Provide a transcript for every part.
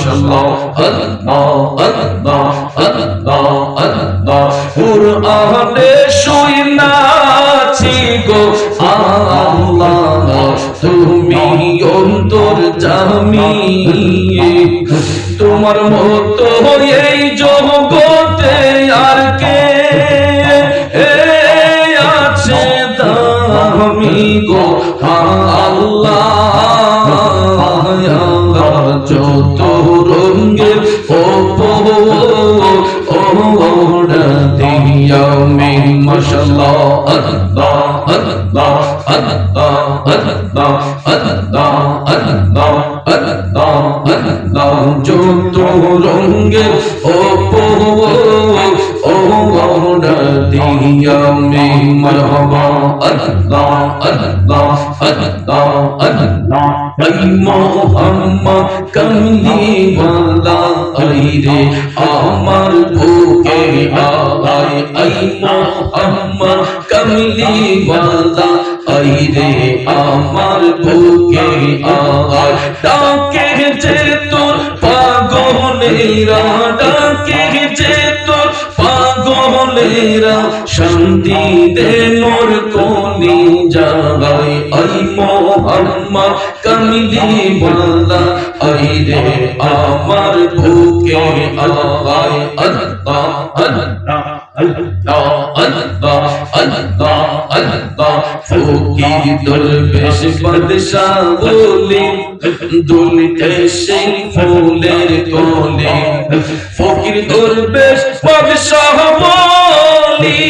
মাশাআল্লাহ আল্লাহ আল্লাহ আল্লাহ আল্লাহ কুরআনে শুনাছি গো আল্লাহ তুমি অন্তর্যামী তোমার মতো এই জগতে আর কে আছে দামি গো আল্লাহ যত রঙের ওড়া দিয়া মে মাশাআল্লাহ আল্লাহ আল্লাহ আল্লাহ আল্লাহ আল্লাহ আল্লাহ আল্লাহ আল্লাহ যত রঙের ওড়া দিয়া মে মারহাবা আল্লাহ আল্লাহ আল্লাহ আল্লাহ আই মোহাম্মদ কমলি ওয়ালা আই রে আমার বুকে আয় আই মোহাম্মদ কমলি ওয়ালা আই রে আমার বুকে আয় ডাকে যে তোর পাগলেরা ডাকে যে তোর পাগলেরা শান্তি দে মোর কোনি জাগায় আই মোহাম্মদ কমলি ওয়ালা আই রে আমার বুকে আয় আল্লাহ আল্লাহ আল্লাহ আল্লাহ আল্লাহ আল্লাহ ফকির দরবেশ বাদশা বলে দুলতে সেই ফুলের কোলে ফকির দরবেশ বাদশা বলি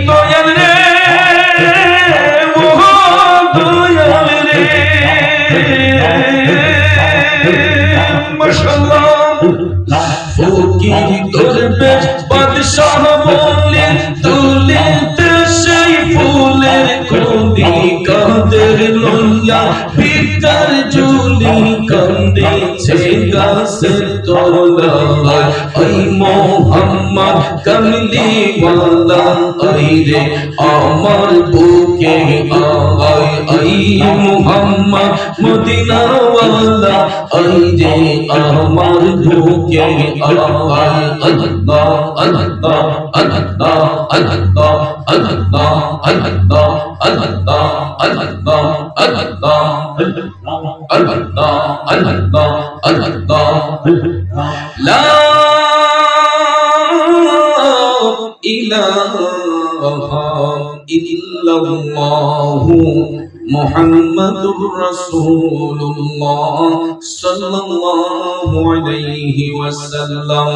দয়াল রে ও দয়াল রে মাশাআল্লাহ ফকির দরবেশ বাদশা বলে দুলতে সেই ফুলের কোলে কাদের লইয়া ভিতর ঝুলি কান্দেছে গাছের তলায় আই মোহাম্মদ কমলি ওয়ালা আই রে আমার বুকে আয় আই মোহাম্মদ মদিনা ওয়ালা আই রে আমার বুকে আয় আল্লাহ আল্লাহ আল্লাহ আল্লাহ আল্লাহ আল্লাহ আল্লাহ আল্লাহ আল্লাহ আল্লাহ আল্লাহ লা ইলাহা ইল্লাল্লাহু মুহাম্মাদুর রাসূলুল্লাহ সাল্লাল্লাহু আলাইহি ওয়াসাল্লাম।